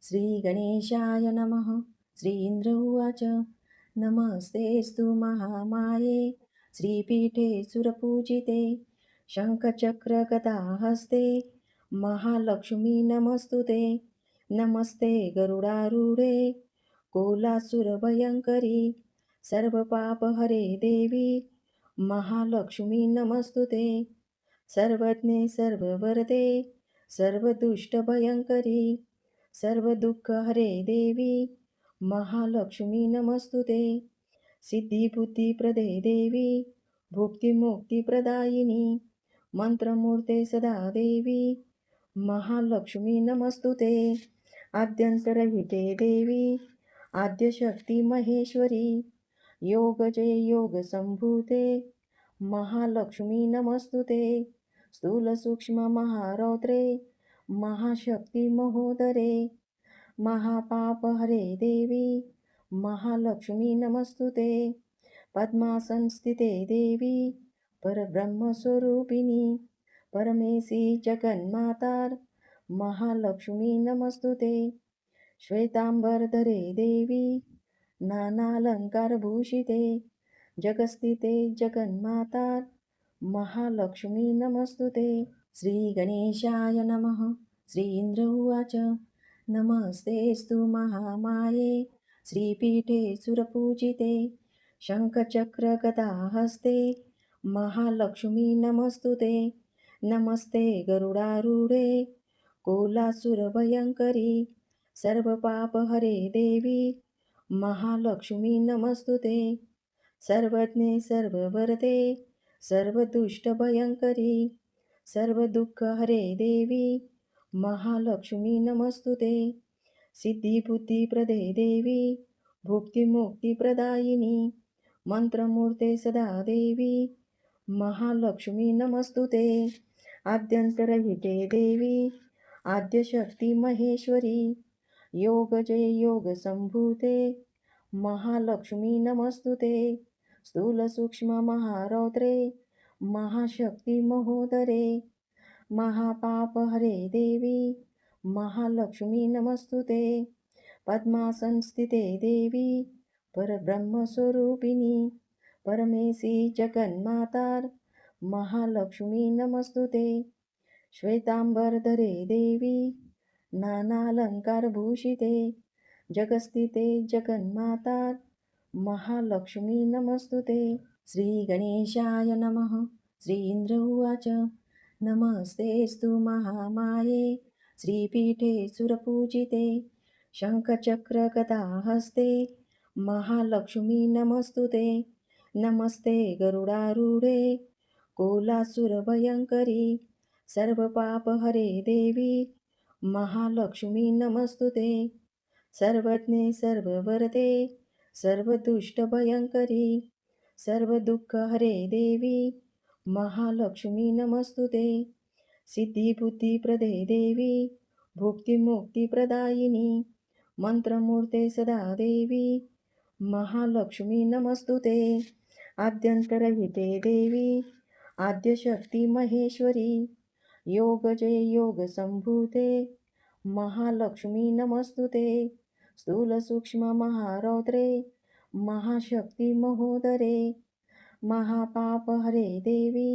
श्रीगणेशाय नमः। श्री इन्द्र उवाच नमस्तेऽस्तु महामाये श्रीपीठे सुरपूजिते शङ्खचक्रगदाहस्ते महालक्ष्मी नमस्तुते। नमस्ते गरुडारूढे कोलासुरभयङ्करी सर्वपापहरे देवी महालक्ष्मी नमस्तुते। सर्वज्ञे सर्ववरदे सर्वदुष्टभयङ्करी सर्वदुःखहरे देवी महालक्ष्मी नमस्तुते। सिद्धिबुद्धिप्रदे देवी भुक्तिमुक्तिप्रदायिनी मंत्रमूर्ते सदा देवी महालक्ष्मी नमस्तुते। आद्यन्तरहिते देवी आद्यशक्ती महेश्वरी योगजय योगसम्भूते महालक्ष्मी नमस्तुते। स्थूलसूक्ष्ममहारौद्रे महाशक्ति महोदरे महापापहरे देवी महालक्ष्मी नमस्तुते। पद्मासनस्थिते देवी परब्रह्मस्वरूपिणी परमेशी जगन्मातार महालक्ष्मी नमस्तुते। श्वेतांबरधरे देवी नानालंकारभूषिते जगस्थिते जगन्मातार महालक्ष्मी नमस्तुते। श्रीगणेशाय नमः। श्री इन्द्र उवाच नमस्तेऽस्तु महामाये श्रीपीठे सुरपूजिते शङ्खचक्रगदाहस्ते महालक्ष्मी नमस्तुते। नमस्ते गरुडारूढे कोलासुरभयङ्करी सर्वपापहरे देवी महालक्ष्मी नमस्तुते। सर्वज्ञे सर्ववरदे सर्वदुष्टभयङ्करी सर्वदुःखहरे देवी महालक्ष्मी नमस्तुते। सिद्धिबुद्धिप्रदे देवी भुक्तिमुक्तिप्रदायिनी मंत्रमूर्ते सदा देवी महालक्ष्मी नमस्तुते। आद्यन्तरहिते देवी आद्यशक्ती महेश्वरी योगजय योगसम्भूते महालक्ष्मी नमस्तुते। स्थूलसूक्ष्ममहारौद्रे महाशक्ति महोदरे महापापहरे देवी महालक्ष्मी नमस्तुते। पद्मासनस्थिते देवी परब्रह्मस्वरूपिणी परमेशी जगन्मातार महालक्ष्मी नमस्तुते। श्वेतांबरधरे देवी नानालंकारभूषिते जगस्थिते जगन्मातार महालक्ष्मी नमस्तुते। श्रीगणेशाय नमः। श्री इन्द्र उवाच नमस्तेऽस्तु महामाये श्रीपीठे सुरपूजिते शङ्खचक्रगदाहस्ते महालक्ष्मी नमस्तुते। नमस्ते गरुडारूढे कोलासुरभयङ्करी सर्वपापहरे देवी महालक्ष्मी नमस्तुते। सर्वज्ञे सर्ववरदे सर्वदुष्टभयङ्करी सर्वदुःखहरे देवी महालक्ष्मी नमस्तुते। सिद्धिबुद्धिप्रदे देवी भुक्तिमुक्तिप्रदायिनी मंत्रमूर्ते सदा देवी महालक्ष्मी नमस्तुते। आद्यन्तरहिते देवी आद्यशक्ती महेश्वरी योगजय योगसम्भूते महालक्ष्मी नमस्तुते। स्थूलसूक्ष्ममहारौद्रे महाशक्ति महोदरे महापापहरे देवी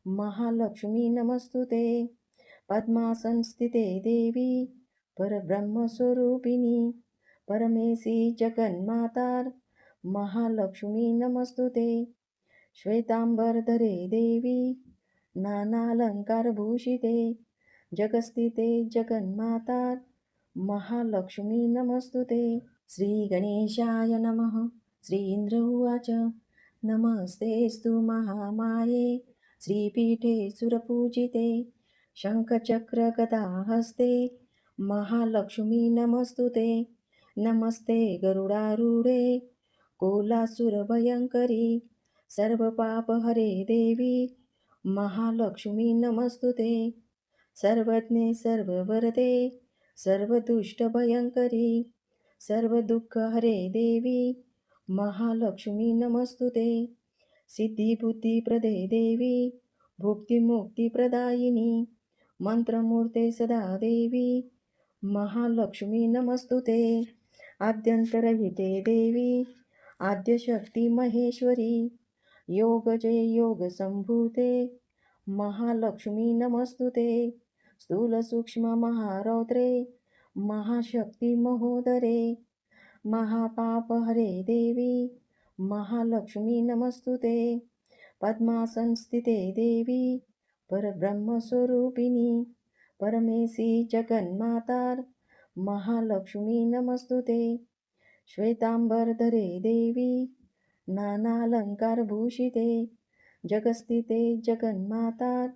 महालक्ष्मी नमस्तुते। पद्मासनस्थिते देवी परब्रह्मस्वरूपिणी परमेशी जगन्मातार महालक्ष्मी नमस्तुते। श्वेतांबरधरे देवी नानालंकारभूषिते जगस्थिते जगन्मातार महालक्ष्मी नमस्तुते। श्रीगणेशाय नमः। श्री इन्द्र उवाच नमस्तेऽस्तु महामाये श्रीपीठे सुरपूजिते शङ्खचक्रगदाहस्ते महालक्ष्मी नमस्तुते। नमस्ते गरुडारूढे कोलासुरभयङ्करी सर्वपापहरे देवी महालक्ष्मी नमस्तुते। सर्वज्ञे सर्ववरदे सर्वदुष्टभयङ्करी सर्वदुःखहरे देवी महालक्ष्मी नमस्तुते। सिद्धिबुद्धिप्रदे देवी भुक्तिमुक्तिप्रदायिनी मंत्रमूर्ते सदा देवी महालक्ष्मी नमस्तुते. आद्यंतरहिते देवी आद्यशक्ती महेश्वरी, योगजे योगसंभूते महालक्ष्मी नमस्तुते. स्थूलसूक्ष्म महारौद्रे महाशक्ती महोदरे, महापापहरे देवी महालक्ष्मी नमस्तुते. पद्मासनस्थिते देवी परब्रह्मस्वरूपिणी, परमेशी जगन्मातार महालक्ष्मी नमस्तुते. श्वेतांबरधरे देवी नानालंकारभूषिते, जगस्थिते जगन्मातार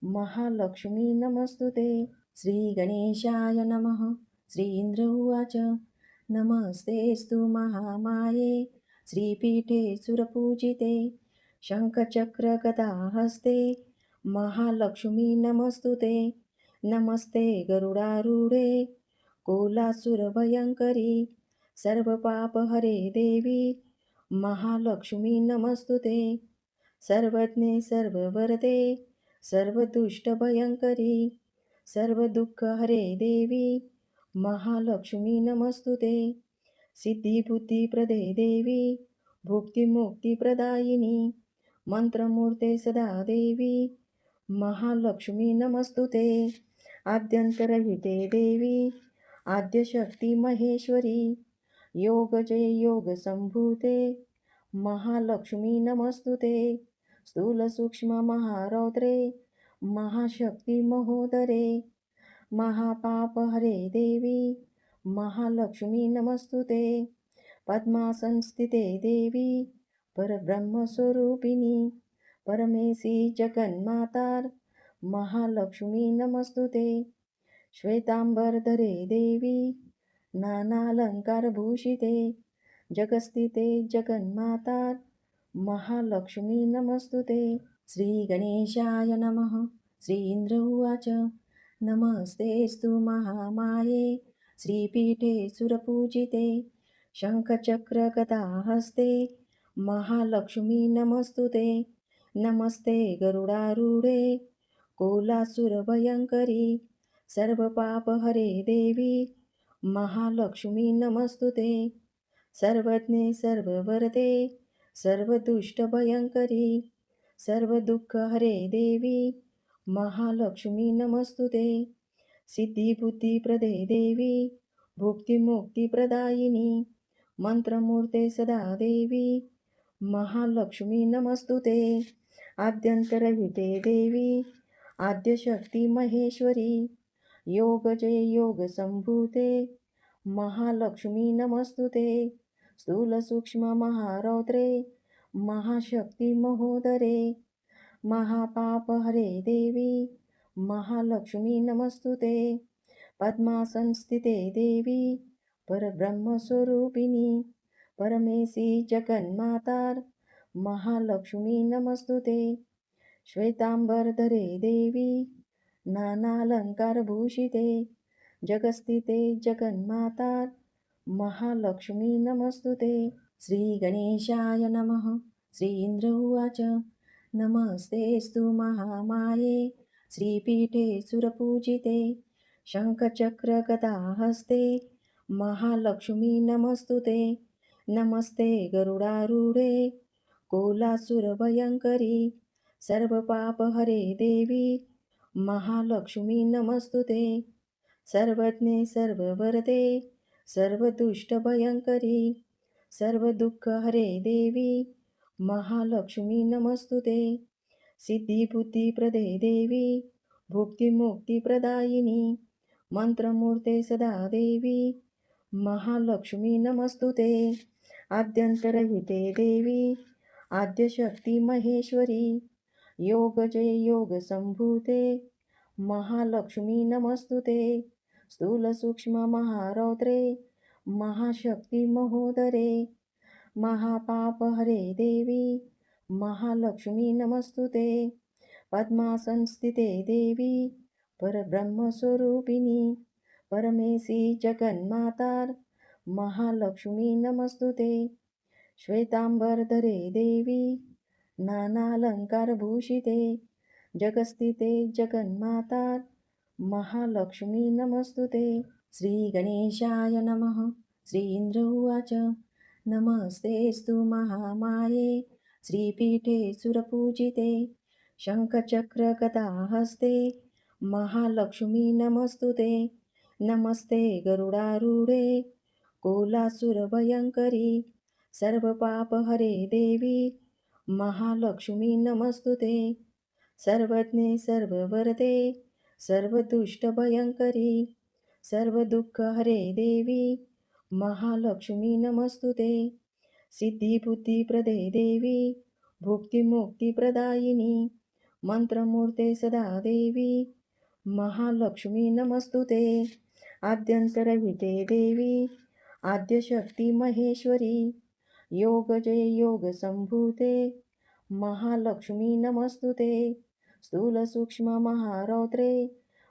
महालक्ष्मी नमस्तुते. श्री गणेशाय नमः. श्री इंद्र उवाच नमस्तेस्तु महामाये श्रीपीठे सुरपूजिते, शङ्खचक्रगदाहस्ते महालक्ष्मी नमस्तुते. नमस्ते गरुडारूढे कोलासुरभयङ्करी, सर्वपापहरे देवी महालक्ष्मी नमस्तुते. सर्वज्ञे सर्ववरदे सर्वदुष्टभयङ्करी, सर्वदुःखहरे देवी महालक्ष्मी नमस्तुते. सिद्धिबुद्धिप्रदे देवी भुक्तिमुक्तिप्रदायिनी, मंत्रमूर्ते सदा देवी महालक्ष्मी नमस्तुते. आद्यंतरहिते देवी आद्यशक्ती महेश्वरी, योगजे योगसंभूते महालक्ष्मी नमस्तुते. स्थूलसूक्ष्म महारौद्रे महाशक्ती महोदरे, महापापहरे देवी महालक्ष्मी नमस्तुते. पद्मासनस्थिते देवी परब्रह्मस्वरूपिणी, परमेशी जगन्मातार महालक्ष्मी नमस्तुते. श्वेतांबरधरे देवी नानालंकारभूषिते, जगस्थिते जगन्मातार महालक्ष्मी नमस्तुते. श्री गणेशाय नमः. श्री इंद्र उवाच नमस्तेस्तु महामाये श्रीपीठे सुरपूजिते, शङ्खचक्रगदाहस्ते महालक्ष्मी नमस्तुते. नमस्ते गरुडारूढे कोलासुरभयङ्करी, सर्वपापहरे देवी महालक्ष्मी नमस्तुते. सर्वज्ञे सर्ववरदे सर्वदुष्टभयङ्करी, सर्वदुःखहरे देवी महालक्ष्मी नमस्तुते. सिद्धिबुद्धिप्रदे देवी भुक्तिमुक्तिप्रदायिनी, मंत्रमूर्ते सदा देवी महालक्ष्मी नमस्तुते. आद्यंतरहिते देवी आद्यशक्ती महेश्वरी, योगजे योगसंभूते महालक्ष्मी नमस्तुते. स्थूलसूक्ष्म महारौद्रे महाशक्ती महोदरे, महापापहरे देवी महालक्ष्मी नमस्तुते. पद्मासनस्थिते देवी परब्रह्मस्वरूपिणी, परमेशी जगन्मातार महालक्ष्मी नमस्तुते. श्वेतांबरधरे देवी नानालंकारभूषिते, जगस्थिते जगन्मातार महालक्ष्मी नमस्तुते. श्री गणेशाय नमः. श्री इंद्र उवाच नमस्तेस्तु महामाये श्रीपीठे सुरपूजिते, शङ्खचक्रगदाहस्ते महालक्ष्मी नमस्तुते. नमस्ते गरुडारूढे कोलासुरभयङ्करी, सर्वपापहरे देवी महालक्ष्मी नमस्तुते. सर्वज्ञे सर्ववरदे सर्वदुष्टभयङ्करी, सर्वदुःखहरे देवी महालक्ष्मी नमस्तुते. सिद्धिबुद्धिप्रदे देवी भुक्तिमुक्तिप्रदायिनी, मंत्रमूर्ते सदा देवी महालक्ष्मी नमस्तुते. आद्यंतरहिते देवी आद्यशक्ती महेश्वरी, योगजे योगसंभूते महालक्ष्मी नमस्तुते. स्थूलसूक्ष्म महारौद्रे महाशक्ती महोदरे, महापापहरे देवी महालक्ष्मी नमस्तुते. पद्मासनस्थिते देवी परब्रह्मस्वरूपिणी, परमेशी जगन्मातार महालक्ष्मी नमस्तुते. श्वेतांबरधरे देवी नानालंकारभूषिते, जगस्थिते जगन्मातार महालक्ष्मी नमस्तुते. श्रीगणेशाय नमः। श्री इन्द्र उवाच नमस्तेऽस्तु महामाये श्रीपीठे सुरपूजिते शङ्खचक्रगदाहस्ते महालक्ष्मी नमस्तु ते। नमस्ते गरुडारूढे कोलासुरभयङ्करी सर्वपापहरे देवी महालक्ष्मी नमस्तु ते। सर्वज्ञे सर्ववरदे सर्वदुष्टभयङ्करी सर्वदुःखहरे देवी महालक्ष्मी नमस्तु ते। सिद्धिबुद्धिप्रदे देवी भुक्तिमुक्तिप्रदायिनी मंत्रमूर्ते सदा देवी महालक्ष्मी नमस्तु ते। आद्यन्तरहिते देवी आद्यशक्ती महेश्वरी योगजय योगसम्भूते महालक्ष्मी नमस्तु ते। स्थूलसूक्ष्ममहारौद्रे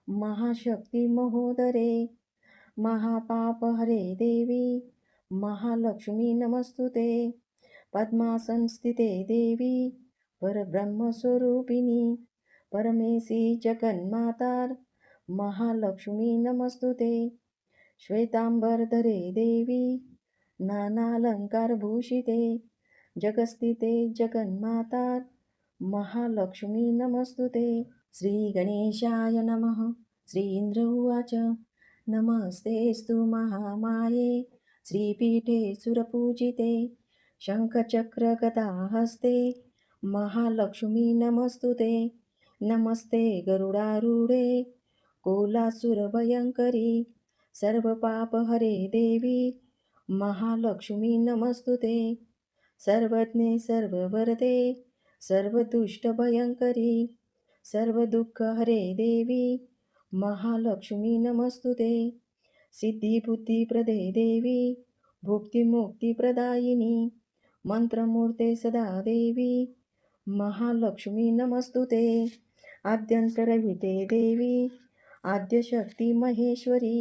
महाशक्ति महोदरे महापापहरे देवी महालक्ष्मी नमस्तु ते। पद्मासनस्थिते देवी परब्रह्मस्वरूपिणी परमेशी जगन्मातार महालक्ष्मी नमस्तु ते। श्वेतांबरधरे देवी नानालंकारभूषिते जगस्थिते जगन्मातार महालक्ष्मी नमस्तु ते। श्रीगणेशाय नमः। श्री इन्द्र उवाच नमस्तेऽस्तु महामाये श्रीपीठे सुरपूजिते शङ्खचक्रगदाहस्ते महालक्ष्मी नमस्तु ते। नमस्ते गरुडारूढे कोलासुरभयङ्करी सर्वपापहरे देवी महालक्ष्मी नमस्तु ते। सर्वज्ञे सर्ववरदे सर्वदुष्टभयङ्करी सर्वदुःखहरे देवी महालक्ष्मी नमस्तु ते। सिद्धिबुद्धिप्रदे देवी भुक्तिमुक्तिप्रदायिनी मंत्रमूर्ते सदा देवी महालक्ष्मी नमस्तु ते। आद्यन्तरहिते देवी आद्यशक्ती महेश्वरी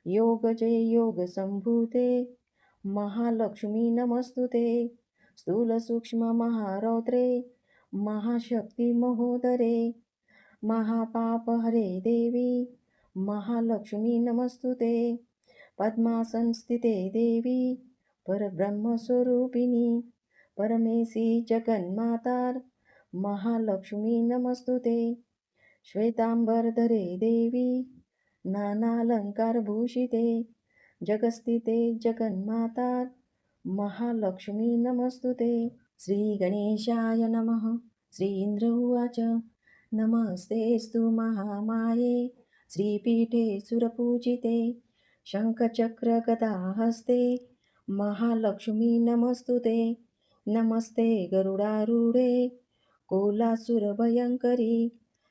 योगजय योगसम्भूते महालक्ष्मी नमस्तु ते। स्थूलसूक्ष्ममहारौद्रे महाशक्ति महोदरे महापापहरे देवी महालक्ष्मी नमस्तु ते। पद्मासनस्थिते देवी परब्रह्मस्वरूपिणी परमेशी जगन्मातार महालक्ष्मी नमस्तु ते। श्वेतांबरधरे देवी नानालंकारभूषिते जगस्थिते जगन्मातार महालक्ष्मी नमस्तु ते। श्रीगणेशाय नमः। श्री इन्द्र उवाच नमस्तेऽस्तु महामाये श्रीपीठे सुरपूजिते शङ्खचक्रगदाहस्ते महालक्ष्मी नमस्तु ते। नमस्ते गरुडारूढे कोलासुरभयङ्करी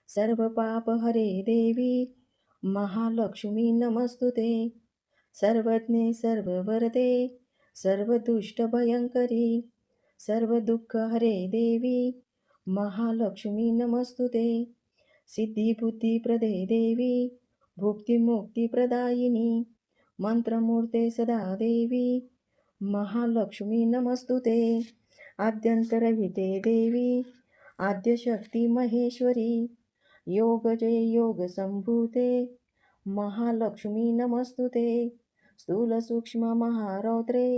सर्वपापहरे देवी महालक्ष्मी नमस्तु ते। सर्वज्ञे सर्ववरदे सर्वदुष्टभयङ्करी सर्वदुःखहरे देवी महालक्ष्मी नमस्तु ते। सिद्धिबुद्धिप्रदे देवी भुक्तिमुक्तिप्रदायिनी मंत्रमूर्ते सदा देवी महालक्ष्मी नमस्तु ते। आद्यन्तरहिते देवी आद्यशक्ती महेश्वरी योगजय योगसम्भूते महालक्ष्मी नमस्तु ते। स्थूलसूक्ष्ममहारौद्रे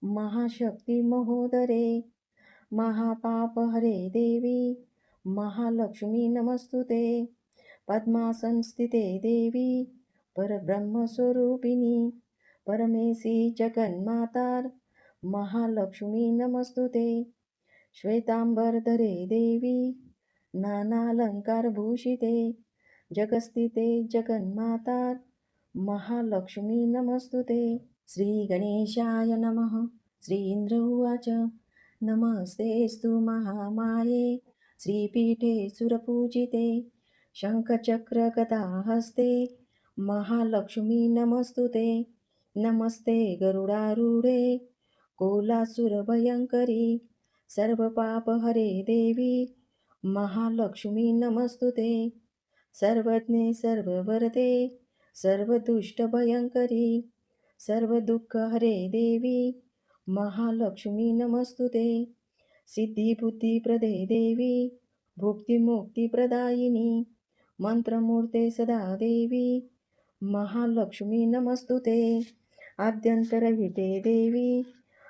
महाशक्ति महोदरे महापापहरे देवी महालक्ष्मी नमस्तु ते। पद्मासनस्थिते देवी परब्रह्मस्वरूपिणी परमेशी जगन्मातार महालक्ष्मी नमस्तु ते। श्वेतांबरधरे देवी नानालंकारभूषिते जगस्थिते जगन्मातार महालक्ष्मी नमस्तु ते। श्रीगणेशाय नमः। श्री इन्द्र उवाच नमस्तेऽस्तु महामाये श्रीपीठे सुरपूजिते शङ्खचक्रगदाहस्ते महालक्ष्मी नमस्तु ते। नमस्ते गरुडारूढे कोलासुरभयङ्करी सर्वपापहरे देवी महालक्ष्मी नमस्तु ते। सर्वज्ञे सर्ववरदे सर्वदुष्टभयङ्करी सर्वदुःखहरे देवी महालक्ष्मी नमस्तु ते। सिद्धिबुद्धिप्रदे देवी भुक्तिमुक्तिप्रदायिनी मंत्रमूर्ते सदा देवी महालक्ष्मी नमस्तुते. आद्यंतरहिते देवी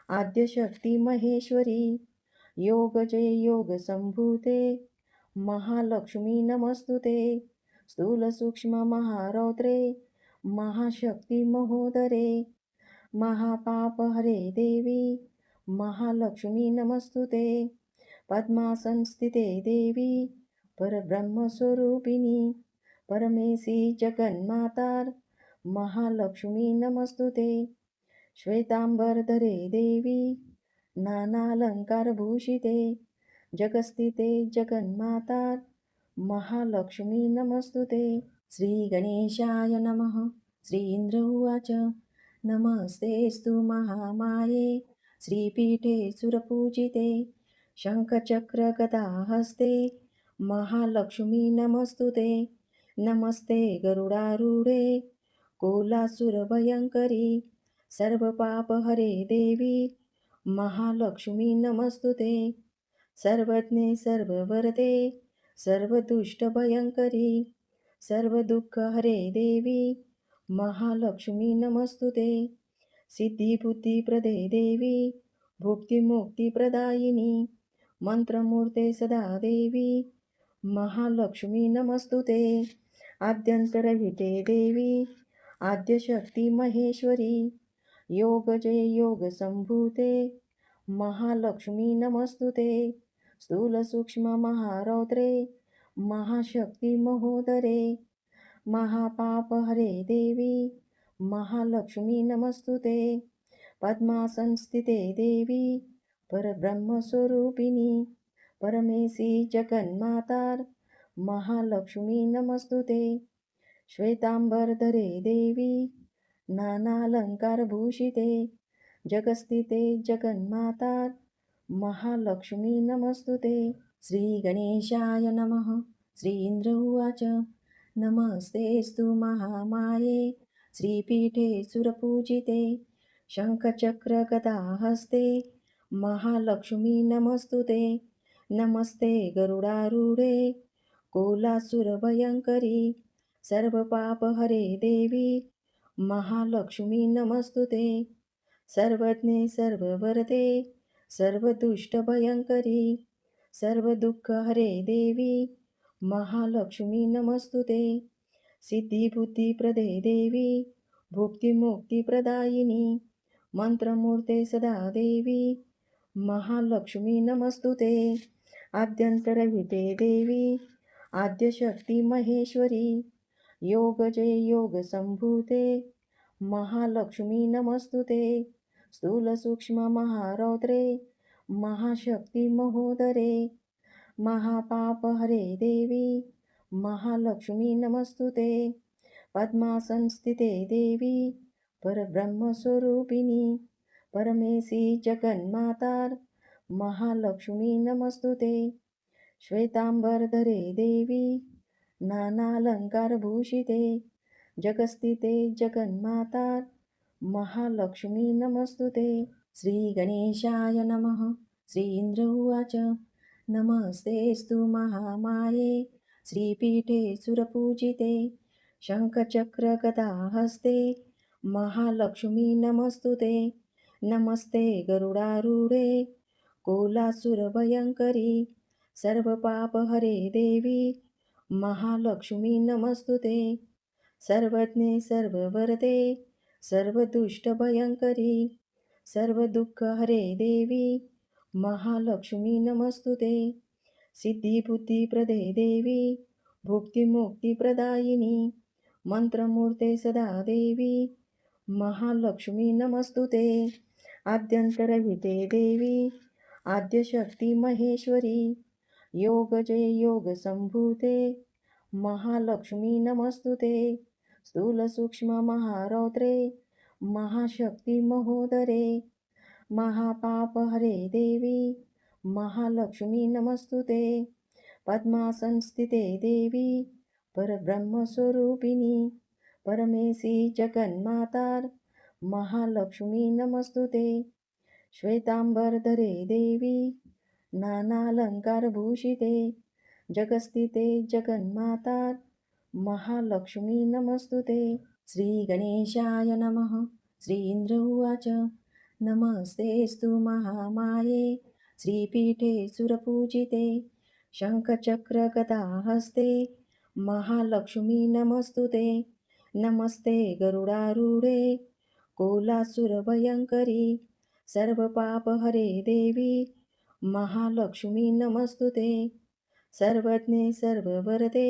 आद्यशक्ती महेश्वरी, योगजय योगसंभूते महालक्ष्मी नमस्तुते. स्थूलसूक्ष्म महारौद्रे महाशक्ती महोदरे, महापापहरे देवी महालक्ष्मी नमस्तुते. पद्मासनस्थिते देवी परब्रह्मस्वरूपिणी, परमेशी जगन्मातार महालक्ष्मी नमस्तुते. श्वेतांबरधरे देवी नानालंकारभूषिते, जगस्थिते जगन्मातार महालक्ष्मी नमस्तुते. श्री गणेशाय नमः. श्री इंद्र उवाच नमस्तेस्तु महामाये श्रीपीठे सुरपूजिते शङ्खचक्रगदाहस्ते महालक्ष्मी नमस्तुते. नमस्ते गरुडारूढे कोलासुरभयङ्करी, सर्वपापहरे देवी महालक्ष्मी नमस्तुते. सर्वज्ञे सर्ववरदे सर्वदुष्टभयङ्करी, सर्वदुःखहरे देवी महालक्ष्मी नमस्तुते. सिद्धिबुद्धिप्रदे देवी भुक्तिमुक्तिप्रदायिनी, मंत्रमूर्ते सदा देवी महालक्ष्मी नमस्तुते. आद्यंतरहिते देवी आद्यशक्ती महेश्वरी, योगजय योगसंभूते महालक्ष्मी नमस्तुते. स्थूलसूक्ष्म महारौद्रे महाशक्ती महोदरे, महापापहरे देवी महालक्ष्मी नमस्तुते. पद्मासनस्थिते देवी परब्रह्मस्वरूपिणी, परमेशी जगन्मातार महालक्ष्मी नमस्तुते. श्वेतांबरधरे देवी नानालंकारभूषिते, जगस्थिते जगन्मातार महालक्ष्मी नमस्तुते. श्री गणेशाय नमः. श्री इंद्र उवाच नमस्तेस्तु महामाये श्रीपीठे सुरपूजिते शङ्खचक्रगदाहस्ते महालक्ष्मी नमस्तुते. नमस्ते गरुडारूढे कोलासुरभयङ्करी, सर्वपापहरे देवी महालक्ष्मी नमस्तुते. सर्वज्ञे सर्ववरदे सर्वदुष्टभयङ्करी, सर्वदुःखहरे देवी महालक्ष्मी नमस्तुते. सिद्धिबुद्धिप्रदे देवी भुक्तिमुक्तिप्रदायिनी, मंत्रमूर्ते सदा देवी महालक्ष्मी नमस्तुते. आद्यंतरहिते देवी आद्यशक्ती महेश्वरी, योगजय योगसंभूते महालक्ष्मी नमस्तुते. स्थूलसूक्ष्म महारौद्रे महाशक्ती महोदरे, महापापहरे देवी महालक्ष्मी नमस्तुते. पद्मासनस्थिते देवी परब्रह्मस्वरूपिणी, परमेशी जगन्मातार महालक्ष्मी नमस्तुते. श्वेतांबरधरे देवी नानालंकारभूषिते, जगस्थिते जगन्मातार महालक्ष्मी नमस्तुते. श्री गणेशाय नमः. श्री इंद्र उवाच नमस्तेस्तु महामाये श्रीपीठे सुरपूजिते शङ्खचक्रगदाहस्ते महालक्ष्मी नमस्तुते. नमस्ते गरुडारूढे कोलासुरभयङ्करी, सर्वपापहरे देवी महालक्ष्मी नमस्तुते. सर्वज्ञे सर्ववरदे सर्वदुष्टभयङ्करी, सर्वदुःखहरे देवी महालक्ष्मी नमस्तुते. सिद्धिबुद्धिप्रदे देवी भुक्तिमुक्तिप्रदायिनी, मंत्रमूर्ते सदा देवी महालक्ष्मी नमस्तुते. आद्यंतरहिते देवी आद्यशक्ती महेश्वरी, योगजय योगसंभूते महालक्ष्मी नमस्तुते. स्थूलसूक्ष्म महारौद्रे महाशक्ती महोदरे, महापापहरे देवी महालक्ष्मी नमस्तुते. पद्मासनस्थिते देवी परब्रह्मस्वरूपिणी, परमेशी जगन्मातार महालक्ष्मी नमस्तुते. श्वेतांबरधरे देवी नानालंकारभूषिते, जगस्थिते जगन्मातार महालक्ष्मी नमस्तुते. श्रीगणेशाय नमः। श्री इन्द्र उवाच नमस्तेऽस्तु महामाये श्रीपीठे सुरपूजिते शङ्खचक्रगदाहस्ते महालक्ष्मी नमस्तु ते। नमस्ते गरुडारूढे कोलासुरभयङ्करी सर्वपापहरे देवी महालक्ष्मी नमस्तु ते। सर्वज्ञे सर्ववरदे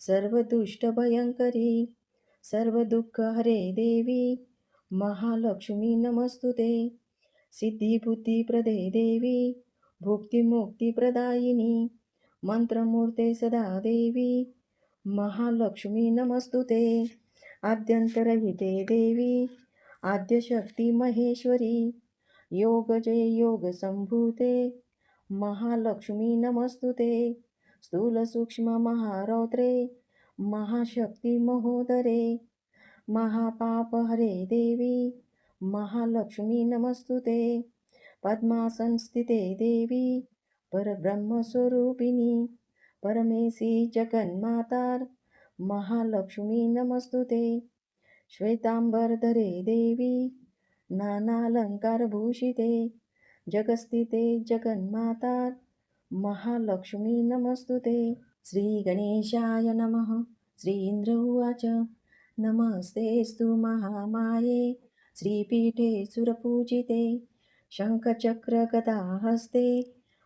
सर्वदुष्टभयङ्करी सर्वदुःखहरे देवी महालक्ष्मी नमस्तु ते। सिद्धिबुद्धिप्रदे देवी भुक्तिमुक्तिप्रदायिनी मंत्रमूर्ते सदा देवी महालक्ष्मी नमस्तु ते। आद्यन्तरहिते देवी आद्यशक्ती महेश्वरी योगजय योगसम्भूते महालक्ष्मी नमस्तु ते। स्थूलसूक्ष्ममहारौद्रे महाशक्ति महोदरे महापापहरे देवी महालक्ष्मी नमस्तु ते। पद्मासनस्थिते देवी परब्रह्मस्वरूपिणी परमेशी जगन्मातार महालक्ष्मी नमस्तु ते। श्वेतांबरधरे देवी नानालंकारभूषिते जगस्थिते जगन्मातार महालक्ष्मी नमस्तु ते। श्रीगणेशाय नमः। श्री इन्द्र उवाच नमस्तेऽस्तु महामाये श्रीपीठे सुरपूजिते शङ्खचक्रगदाहस्ते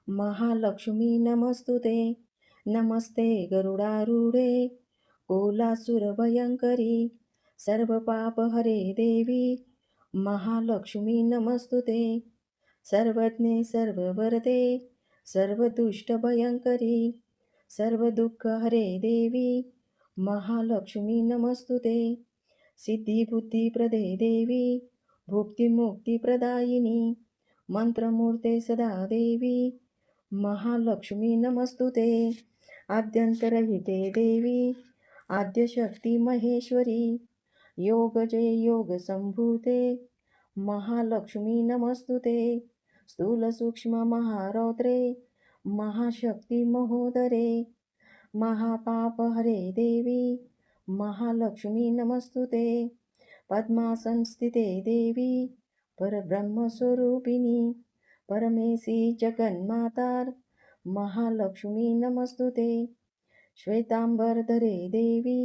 महालक्ष्मी नमस्तु ते। नमस्ते गरुडारूढे कोलासुरभयङ्करी सर्वपापहरे देवी महालक्ष्मी नमस्तु ते। सर्वज्ञे सर्ववरदे सर्वदुष्टभयङ्करी सर्वदुःखहरे देवी महालक्ष्मी नमस्तु ते। सिद्धिबुद्धिप्रदे देवी भुक्तिमुक्तिप्रदायिनी मंत्रमूर्ते सदा देवी महालक्ष्मी नमस्तु ते। आद्यन्तरहिते देवी आद्यशक्ती महेश्वरी योगजय योगसम्भूते महालक्ष्मी नमस्तु ते। स्थूलसूक्ष्ममहारौद्रे महाशक्ति महोदरे महापापहरे देवी महालक्ष्मी नमस्तु ते। पद्मासनस्थिते देवी परब्रह्मस्वरूपिणी परमेशी जगन्मातार महालक्ष्मी नमस्तु ते। श्वेतांबरधरे देवी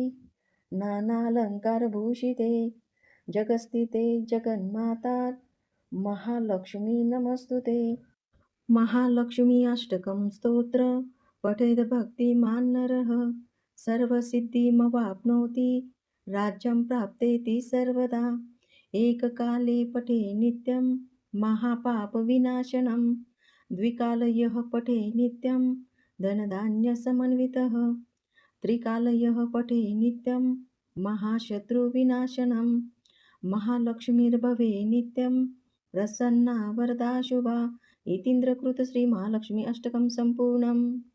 नानालंकारभूषिते जगस्थिते जगन्मातार महालक्ष्मी नमस्तु ते। महालक्ष्मी अष्टकं स्तोत्र पठेद भक्तिमान् नरः सर्वसिद्धिमवाप्नोति राज्यं प्राप्तेति सर्वदा। एककाले पठे नित्यं महापापविनाशनं द्विकालयः पठे नित्यं धनधान्यसमन्वितः त्रिकालयः पठे नित्यं महाशत्रुविनाशनं महालक्ष्मीर्भवे नित्यं प्रसन्ना वरदा शुभा। इतीन्द्रकृत श्री महालक्ष्मी अष्टकं सम्पूर्णम्।